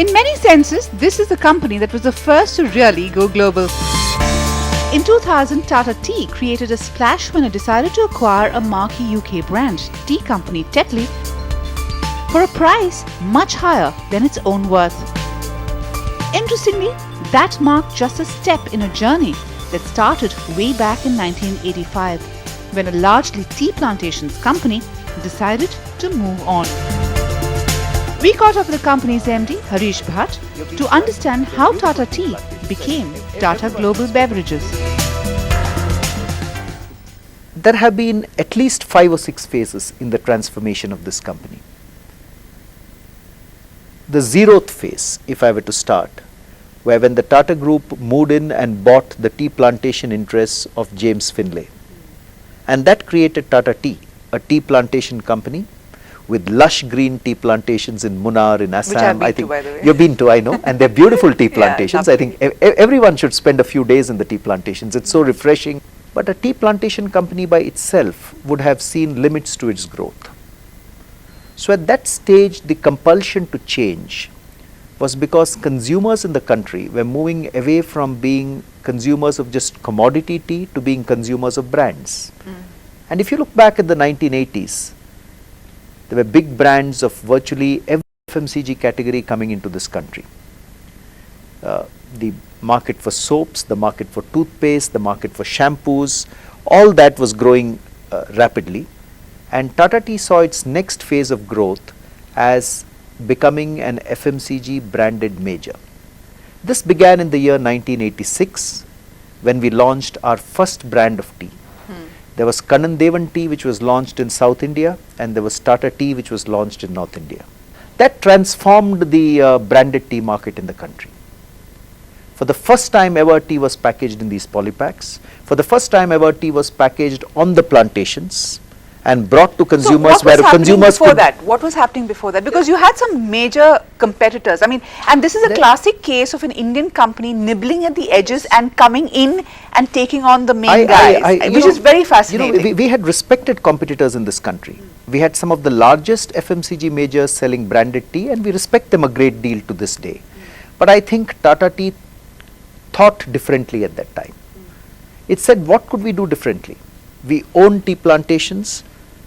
In many senses, this is the company that was the first to really go global. In 2000, Tata Tea created a splash when it decided to acquire a marquee UK brand, tea company Tetley, for a price much higher than its own worth. Interestingly, that marked just a step in a journey that started way back in 1985, when a largely tea plantations company decided to move on. We caught up with the company's MD, Harish Bhat, to understand how Tata Tea became Tata Global Beverages. There have been at least 5 or 6 phases in the transformation of this company. The 0th phase, if I were to start, where when the Tata Group moved in and bought the tea plantation interests of James Finlay. And that created Tata Tea, a tea plantation company with lush green tea plantations in Munnar, in Assam. Which I've been to, by the way. You've been to, I know, and they're beautiful tea plantations. I think everyone should spend a few days in the tea plantations. It's so refreshing. But a tea plantation company by itself would have seen limits to its growth. So at that stage, the compulsion to change was because consumers in the country were moving away from being consumers of just commodity tea to being consumers of brands. And if you look back at the 1980s, there were big brands of virtually every FMCG category coming into this country. The market for soaps, the market for toothpaste, the market for shampoos, all that was growing rapidly. And Tata Tea saw its next phase of growth as becoming an FMCG branded major. This began in the year 1986 when we launched our first brand of tea. There was Kannan Devan tea which was launched in South India, and there was Tata Tea which was launched in North India. That transformed the branded tea market in the country. For the first time ever, tea was packaged in these polypacks. For the first time ever, tea was packaged on the plantations and brought to consumers. So what was happening before that? Because you had some major competitors. I mean, and this is a classic case of an Indian company nibbling at the edges and coming in and taking on the main guys, which is very fascinating. We had respected competitors in this country. We had some of the largest FMCG majors selling branded tea, and we respect them a great deal to this day. But I think Tata Tea thought differently at that time. It said, what could we do differently? We own tea plantations,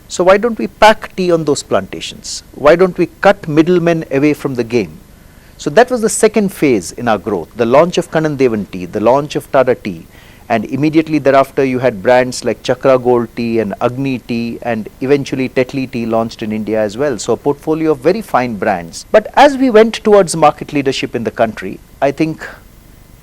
so why don't we pack tea on those plantations? Why don't we cut middlemen away from the game? So that was the second phase in our growth, the launch of Kannan Devan tea, the launch of Tata Tea, and immediately thereafter you had brands like Chakra Gold tea and Agni tea, and eventually Tetley tea launched in India as well. So a portfolio of very fine brands. But as we went towards market leadership in the country, I think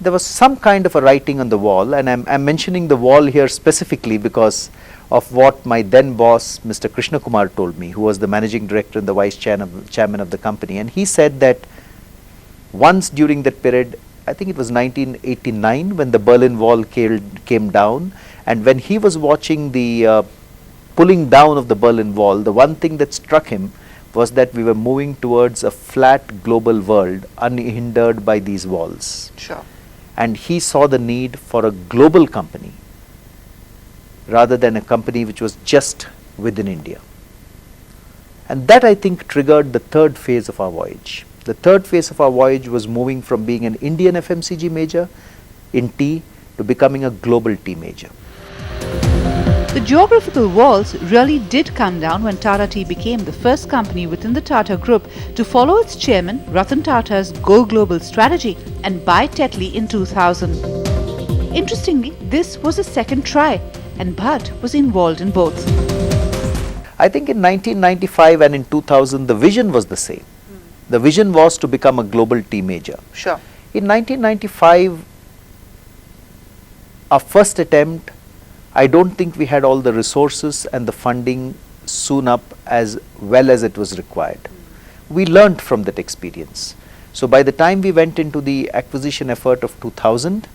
there was some kind of a writing on the wall, and I'm mentioning the wall here specifically because of what my then boss, Mr. Krishna Kumar, told me, who was the managing director and the vice chairman of the company. And he said that once during that period, I think it was 1989, when the Berlin Wall came down, and when he was watching the pulling down of the Berlin Wall, the one thing that struck him was that we were moving towards a flat global world unhindered by these walls. Sure. And he saw the need for a global company rather than a company which was just within India. And that, I think, triggered the third phase of our voyage. The third phase of our voyage was moving from being an Indian FMCG major in tea to becoming a global tea major. The geographical walls really did come down when Tata Tea became the first company within the Tata Group to follow its chairman Ratan Tata's Go Global strategy and buy Tetley in 2000. Interestingly, this was a second try, and Bhat was involved in both. I think in 1995 and in 2000 the vision was the same. The vision was to become a global tea major. Sure. In 1995, our first attempt, I don't think we had all the resources and the funding soon up as well as it was required. We learnt from that experience. So by the time we went into the acquisition effort of 2000,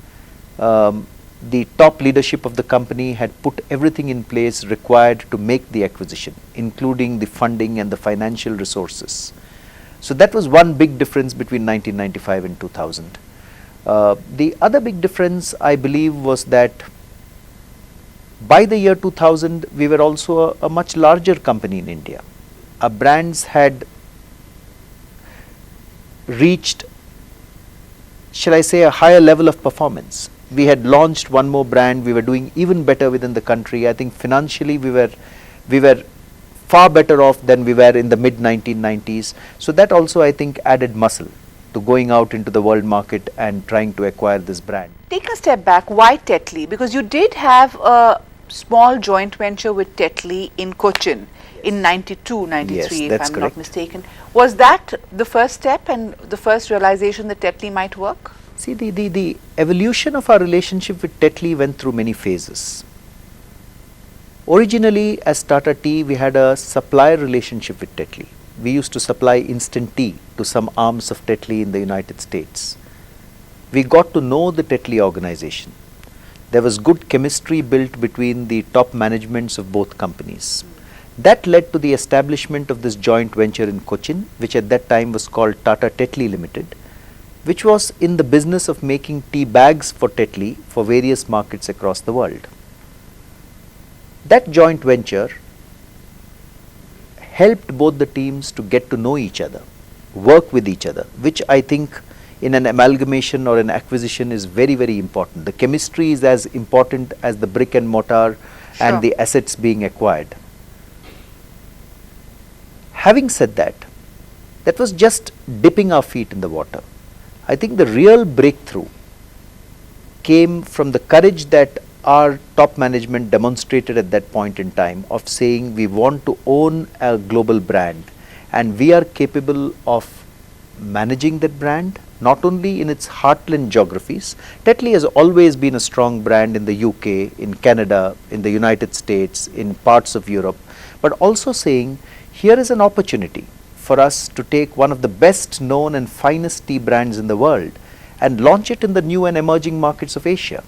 the top leadership of the company had put everything in place required to make the acquisition, including the funding and the financial resources. So that was one big difference between 1995 and 2000. The other big difference, I believe, was that by the year 2000, we were also a much larger company in India. Our brands had reached, shall I say, a higher level of performance. We had launched one more brand, we were doing even better within the country. I think financially we were far better off than we were in the mid 1990s. So that also, I think, added muscle to going out into the world market and trying to acquire this brand. Take a step back. Why Tetley? Because you did have a small joint venture with Tetley in Cochin in 92, 93, Yes, if that's I'm correct. not mistaken. Was that the first step and the first realization that Tetley might work? See, the evolution of our relationship with Tetley went through many phases. Originally, as Tata Tea, we had a supplier relationship with Tetley. We used to supply instant tea to some arms of Tetley in the United States. We got to know the Tetley organization. There was good chemistry built between the top managements of both companies. That led to the establishment of this joint venture in Cochin, which at that time was called Tata Tetley Limited, which was in the business of making tea bags for Tetley for various markets across the world. That joint venture helped both the teams to get to know each other, work with each other, which I think in an amalgamation or an acquisition is very, very important. The chemistry is as important as the brick and mortar and the assets being acquired. Having said that, that was just dipping our feet in the water. I think the real breakthrough came from the courage that our top management demonstrated at that point in time of saying we want to own a global brand and we are capable of managing that brand not only in its heartland geographies. Tetley has always been a strong brand in the UK, in Canada, in the United States, in parts of Europe, but also saying here is an opportunity for us to take one of the best known and finest tea brands in the world and launch it in the new and emerging markets of Asia.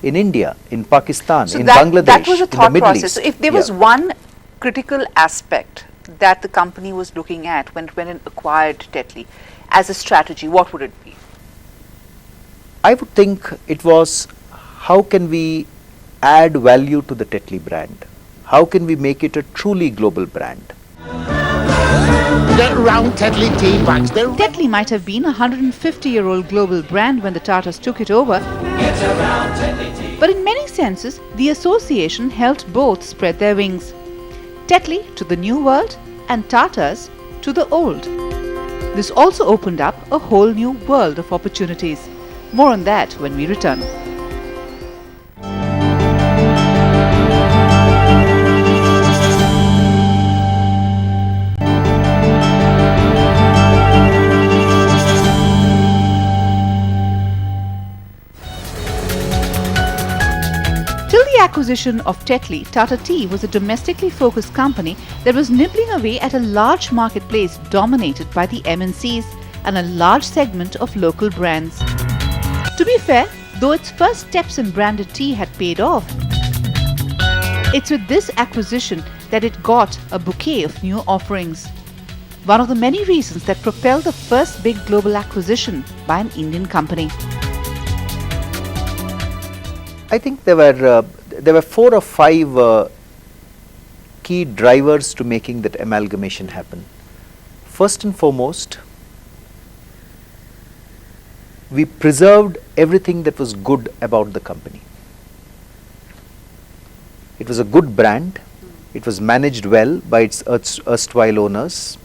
In India, in Pakistan, in Bangladesh, that was a in the thought Middle process. East. So if there was one critical aspect that the company was looking at when it acquired Tetley as a strategy, what would it be? I would think it was how can we add value to the Tetley brand? How can we make it a truly global brand? Get round Tetley tea bags. Tetley might have been a 150-year-old global brand when the Tatas took it over, but in many senses, the association helped both spread their wings. Tetley to the new world and Tatas to the old. This also opened up a whole new world of opportunities. More on that when we return. Till the acquisition of Tetley, Tata Tea was a domestically focused company that was nibbling away at a large marketplace dominated by the MNCs and a large segment of local brands. To be fair, though its first steps in branded tea had paid off, it's with this acquisition that it got a bouquet of new offerings. One of the many reasons that propelled the first big global acquisition by an Indian company. I think there were 4 or 5 key drivers to making that amalgamation happen. First and foremost, we preserved everything that was good about the company. It was a good brand. It was managed well by its erstwhile owners.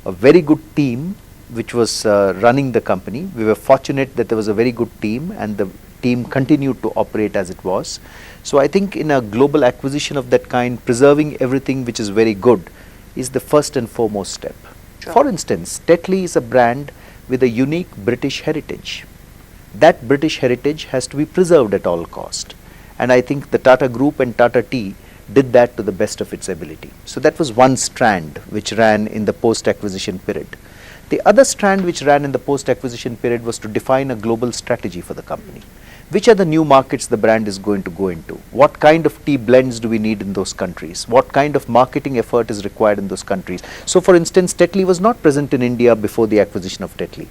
A very good team which was running the company. We were fortunate that there was a very good team and the team continued to operate as it was. So I think in a global acquisition of that kind, preserving everything which is very good is the first and foremost step. Sure. For instance, Tetley is a brand with a unique British heritage. That British heritage has to be preserved at all cost. And I think the Tata Group and Tata Tea did that to the best of its ability. So that was one strand which ran in the post-acquisition period. The other strand which ran in the post-acquisition period was to define a global strategy for the company. Which are the new markets the brand is going to go into? What kind of tea blends do we need in those countries? What kind of marketing effort is required in those countries? So for instance, Tetley was not present in India before the acquisition of Tetley.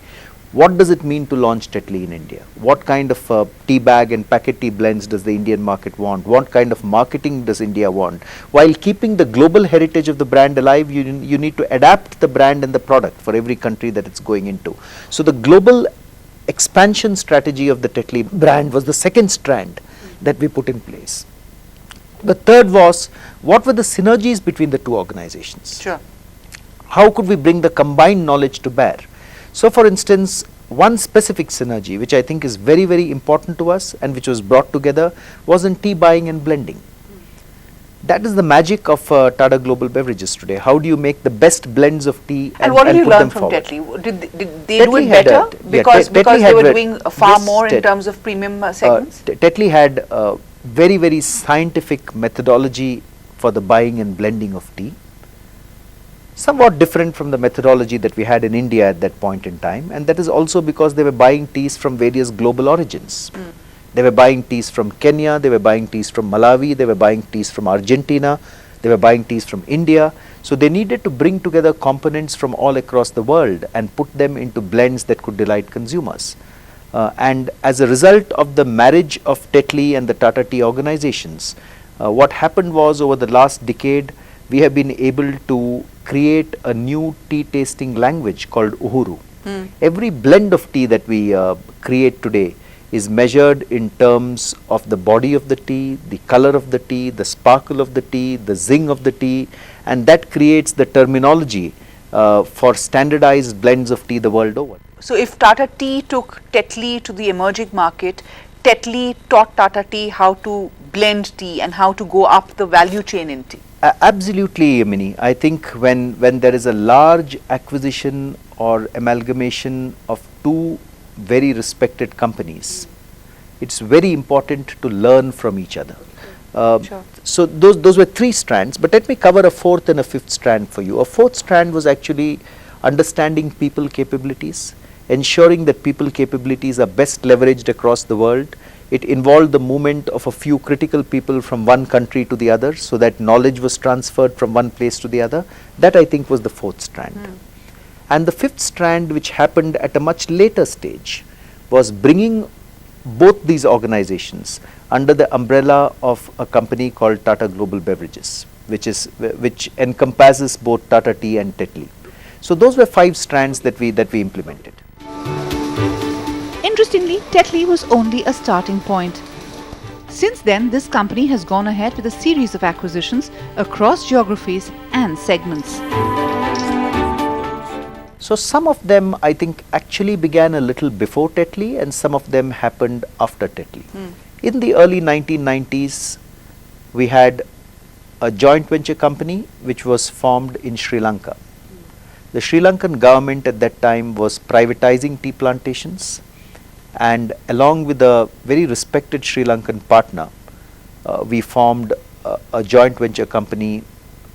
what does it mean to launch Tetley in India? What kind of tea bag and packet tea blends does the Indian market want? What kind of marketing does India want? While keeping the global heritage of the brand alive, you need to adapt the brand and the product for every country that it's going into. So the global expansion strategy of the Tetley brand was the second strand that we put in place. The third was, what were the synergies between the two organizations? Sure. How could we bring the combined knowledge to bear? So for instance, one specific synergy which I think is very, very important to us and which was brought together was in tea buying and blending. That is the magic of Tata Global Beverages today. How do you make the best blends of tea And what did you put learn them from forward? Tetley? Did they do Tetley it had better because Tetley they were had doing far yes, more in terms of premium segments? Tetley had very, very scientific methodology for the buying and blending of tea. Somewhat different from the methodology that we had in India at that point in time, and that is also because they were buying teas from various global origins. They were buying teas from Kenya, they were buying teas from Malawi, they were buying teas from Argentina, they were buying teas from India. So they needed to bring together components from all across the world and put them into blends that could delight consumers. And as a result of the marriage of Tetley and the Tata Tea organizations, what happened was, over the last decade, we have been able to create a new tea tasting language called Uhuru. Every blend of tea that we create today is measured in terms of the body of the tea, the color of the tea, the sparkle of the tea, the zing of the tea, and that creates the terminology for standardized blends of tea the world over. So if Tata Tea took Tetley to the emerging market, Tetley taught Tata Tea how to blend tea and how to go up the value chain in tea. Absolutely, Yamini. I think when there is a large acquisition or amalgamation of two very respected companies, it's very important to learn from each other. Sure. So those were three strands, but let me cover a fourth and a fifth strand for you. A fourth strand was actually understanding people capabilities, ensuring that people capabilities are best leveraged across the world. It involved the movement of a few critical people from one country to the other, so that knowledge was transferred from one place to the other. That, I think, was the fourth strand. And the fifth strand, which happened at a much later stage, was bringing both these organizations under the umbrella of a company called Tata Global Beverages, which encompasses both Tata Tea and Tetley. So those were 5 strands that we implemented. Interestingly, Tetley was only a starting point. Since then, this company has gone ahead with a series of acquisitions across geographies and segments. So some of them, I think, actually began a little before Tetley, and some of them happened after Tetley. In the early 1990s, we had a joint venture company which was formed in Sri Lanka. The Sri Lankan government at that time was privatizing tea plantations, and along with a very respected Sri Lankan partner, we formed a joint venture company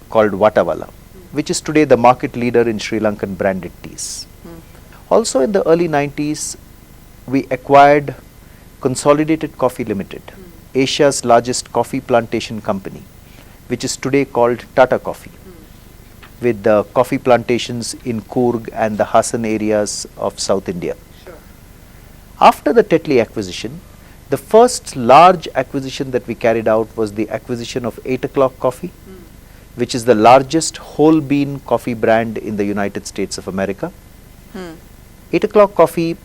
called Vatawala, which is today the market leader in Sri Lankan branded teas. Also in the early 90s, we acquired Consolidated Coffee Limited, Asia's largest coffee plantation company, which is today called Tata Coffee, with the coffee plantations in Coorg and the Hassan areas of South India. After the Tetley acquisition, the first large acquisition that we carried out was the acquisition of 8 O'Clock Coffee, which is the largest whole bean coffee brand in the United States of America. 8 O'Clock Coffee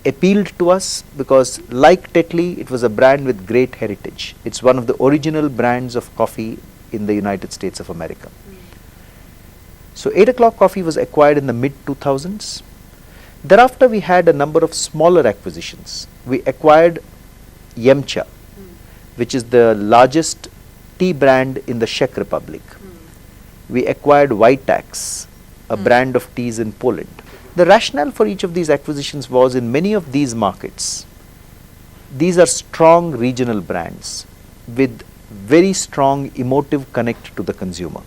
appealed to us because, like Tetley, it was a brand with great heritage. It's one of the original brands of coffee in the United States of America. So 8 O'Clock Coffee was acquired in the mid-2000s. Thereafter, we had a number of smaller acquisitions. We acquired Yemcha, which is the largest tea brand in the Czech Republic. We acquired Vitax, a brand of teas in Poland. The rationale for each of these acquisitions was, in many of these markets, these are strong regional brands with very strong emotive connect to the consumer.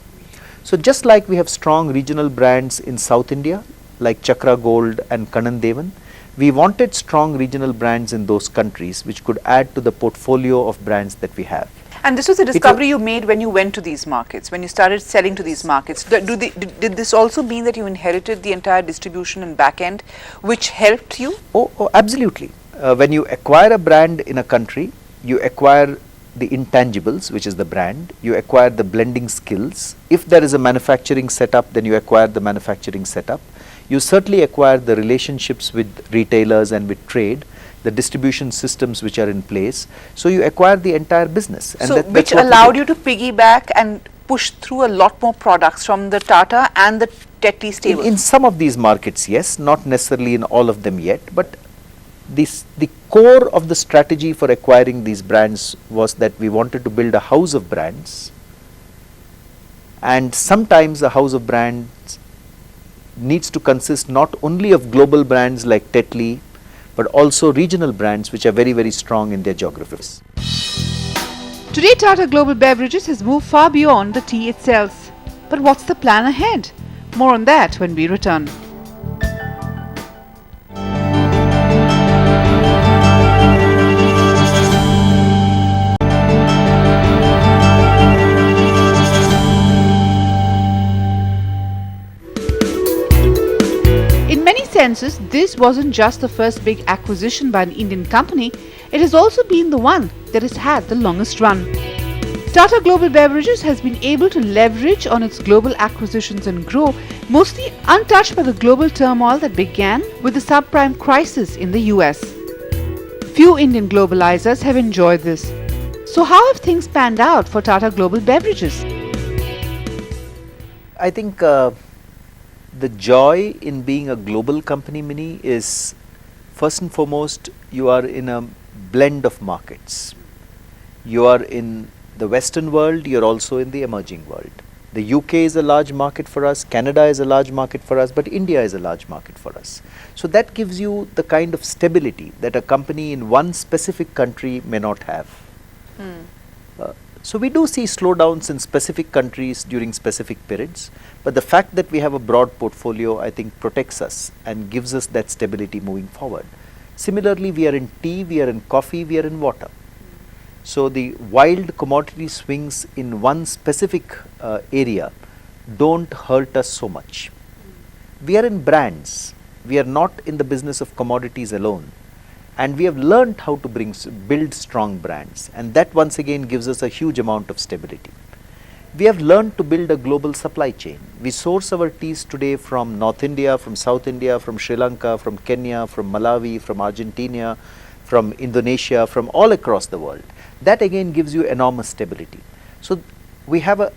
So just like we have strong regional brands in South India, like Chakra Gold and Kanan Devan, we wanted strong regional brands in those countries which could add to the portfolio of brands that we have. And this was a discovery you made when you went to these markets, when you started selling to these markets. Did this also mean that you inherited the entire distribution and back end, which helped you? Oh, absolutely. When you acquire a brand in a country, you acquire the intangibles, which is the brand, you acquire the blending skills. If there is a manufacturing setup, then you acquire the manufacturing setup. You certainly acquire the relationships with retailers and with trade, the distribution systems which are in place. So you acquire the entire business. And so which allowed you to piggyback and push through a lot more products from the Tata and the Tetley stable? In some of these markets, yes, not necessarily in all of them yet, but the core of the strategy for acquiring these brands was that we wanted to build a house of brands, and sometimes a house of brands needs to consist not only of global brands like Tetley, but also regional brands which are very, very strong in their geographies. Today, Tata Global Beverages has moved far beyond the tea it sells. But what's the plan ahead? More on that when we return. In many senses, this wasn't just the first big acquisition by an Indian company, it has also been the one that has had the longest run. Tata Global Beverages has been able to leverage on its global acquisitions and grow, mostly untouched by the global turmoil that began with the subprime crisis in the US. Few Indian globalizers have enjoyed this. So how have things panned out for Tata Global Beverages? I think the joy in being a global company, Mini, is first and foremost you are in a blend of markets. You are in the Western world, you are also in the emerging world. The UK is a large market for us, Canada is a large market for us, but India is a large market for us. So that gives you the kind of stability that a company in one specific country may not have. So we do see slowdowns in specific countries during specific periods, but the fact that we have a broad portfolio, I think, protects us and gives us that stability moving forward. Similarly, we are in tea, we are in coffee, we are in water. So the wild commodity swings in one specific area don't hurt us so much. We are in brands. We are not in the business of commodities alone. And we have learned how to build strong brands, and that once again gives us a huge amount of stability. We have learned to build a global supply chain. We source our teas today from North India, from South India, from Sri Lanka, from Kenya, from Malawi, from Argentina, from Indonesia, from all across the world. That again gives you enormous stability. So we have a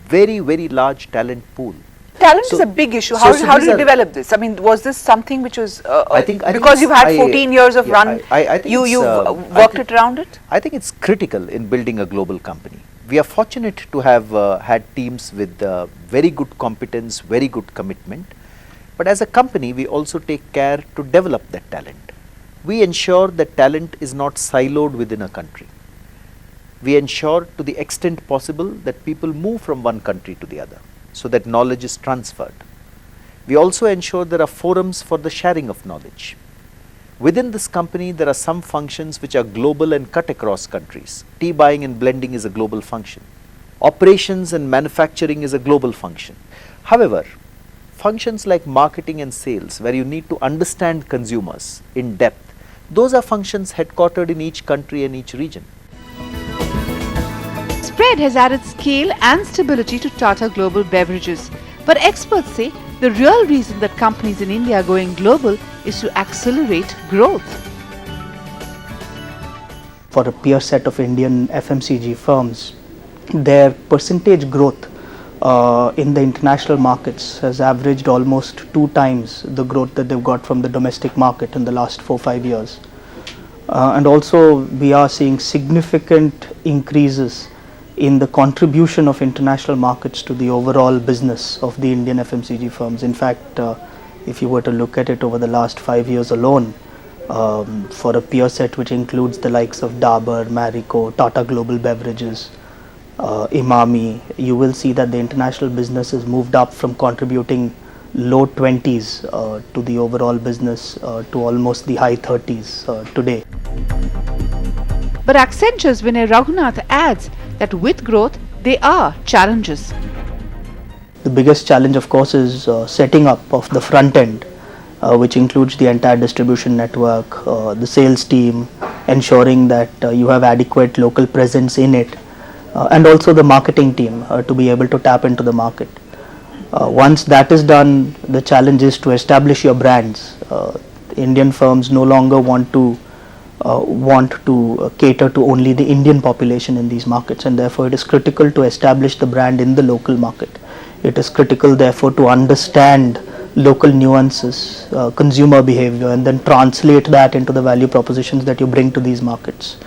very, very large talent pool. Talent is a big issue. How did you develop this? I mean, was this something which was I think because you've had 14 years of run, I think you worked it around it? I think it's critical in building a global company. We are fortunate to have had teams with very good competence, very good commitment. But as a company, we also take care to develop that talent. We ensure that talent is not siloed within a country. We ensure to the extent possible that people move from one country to the other, so that knowledge is transferred. We also ensure there are forums for the sharing of knowledge. Within this company, there are some functions which are global and cut across countries. Tea buying and blending is a global function. Operations and manufacturing is a global function. However, functions like marketing and sales, where you need to understand consumers in depth, those are functions headquartered in each country and each region. Spread has added scale and stability to Tata Global Beverages. But experts say the real reason that companies in India are going global is to accelerate growth. For a peer set of Indian FMCG firms, their percentage growth in the international markets has averaged almost 2 times the growth that they've got from the domestic market in the last 4-5 years. And also we are seeing significant increases in the contribution of international markets to the overall business of the Indian FMCG firms. In fact, if you were to look at it over the last 5 years alone, for a peer set which includes the likes of Dabur, Marico, Tata Global Beverages, Imami, you will see that the international business has moved up from contributing low 20s to the overall business to almost the high 30s today. But Accenture's Vinay Raghunath adds that with growth, there are challenges. The biggest challenge, of course, is setting up of the front end, which includes the entire distribution network, the sales team, ensuring that you have adequate local presence in it, and also the marketing team to be able to tap into the market. Once that is done, the challenge is to establish your brands. Indian firms no longer want to cater to only the Indian population in these markets, and therefore it is critical to establish the brand in the local market. It is critical therefore to understand local nuances, consumer behavior, and then translate that into the value propositions that you bring to these markets.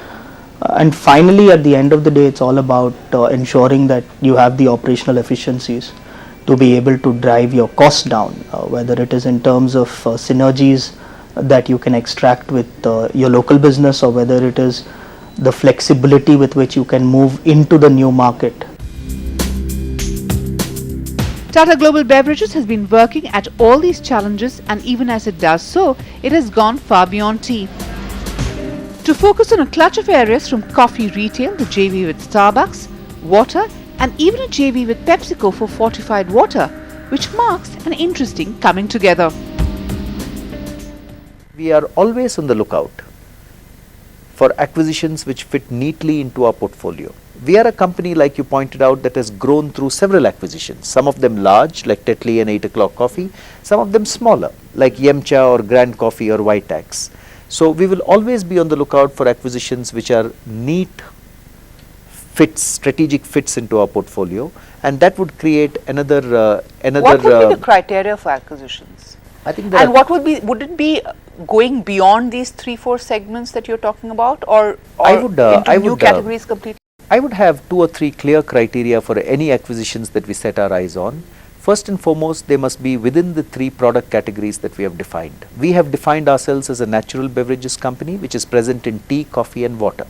And finally, at the end of the day, it's all about ensuring that you have the operational efficiencies to be able to drive your costs down, whether it is in terms of synergies that you can extract with your local business, or whether it is the flexibility with which you can move into the new market. Tata Global Beverages has been working at all these challenges, and even as it does so, it has gone far beyond tea. To focus on a clutch of areas from coffee retail, the JV with Starbucks, water, and even a JV with PepsiCo for fortified water, which marks an interesting coming together. We are always on the lookout for acquisitions which fit neatly into our portfolio. We are a company, like you pointed out, that has grown through several acquisitions, some of them large like Tetley and 8 O'Clock Coffee, some of them smaller like Yemcha or Grand Coffee or Whiteaxe. So we will always be on the lookout for acquisitions which are neat fits, strategic fits into our portfolio, and that would create another. What would be the criteria for acquisitions? I think and what would it be going beyond these 3-4 segments that you're talking about, or into new categories completely? I would have 2 or 3 clear criteria for any acquisitions that we set our eyes on. First and foremost, they must be within the 3 product categories that we have defined. We have defined ourselves as a natural beverages company which is present in tea, coffee and water.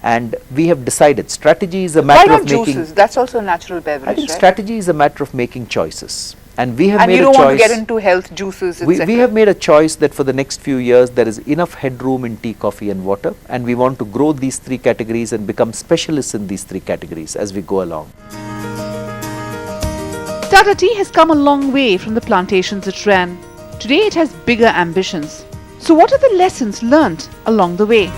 And we have decided strategy is a matter of making... Why not juices? That's also a natural beverage, I think right? strategy is a matter of making choices. And we have made a choice... And you don't want to get into health, juices, etc. We have made a choice that for the next few years there is enough headroom in tea, coffee and water, and we want to grow these 3 categories and become specialists in these 3 categories as we go along. Tata Tea has come a long way from the plantations it ran. Today it has bigger ambitions. So what are the lessons learnt along the way?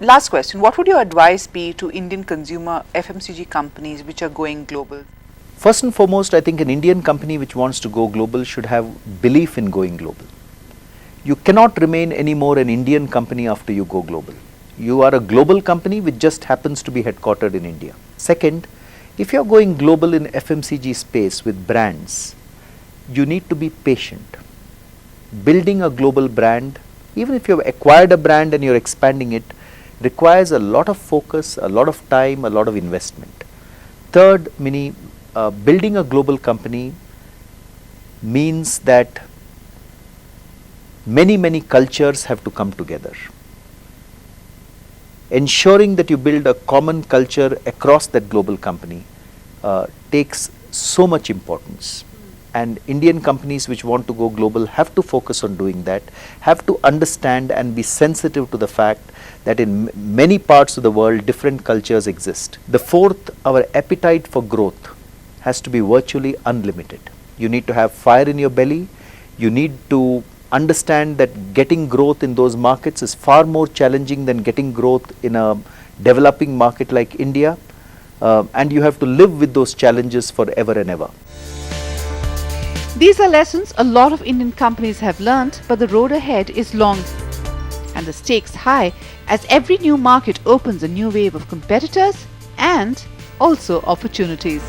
Last question, what would your advice be to Indian consumer FMCG companies which are going global? First and foremost, I think an Indian company which wants to go global should have belief in going global. You cannot remain anymore an Indian company after you go global. You are a global company which just happens to be headquartered in India. Second, if you are going global in FMCG space with brands, you need to be patient. Building a global brand, even if you have acquired a brand and you're expanding it, requires a lot of focus, a lot of time, a lot of investment. Third, building a global company means that many cultures have to come together. Ensuring that you build a common culture across that global company takes so much importance. And Indian companies which want to go global have to focus on doing that, have to understand and be sensitive to the fact that in many parts of the world different cultures exist. The fourth, our appetite for growth has to be virtually unlimited. You need to have fire in your belly. You need to understand that getting growth in those markets is far more challenging than getting growth in a developing market like India, and you have to live with those challenges forever and ever. These are lessons a lot of Indian companies have learnt, but the road ahead is long and the stakes high as every new market opens a new wave of competitors and also opportunities.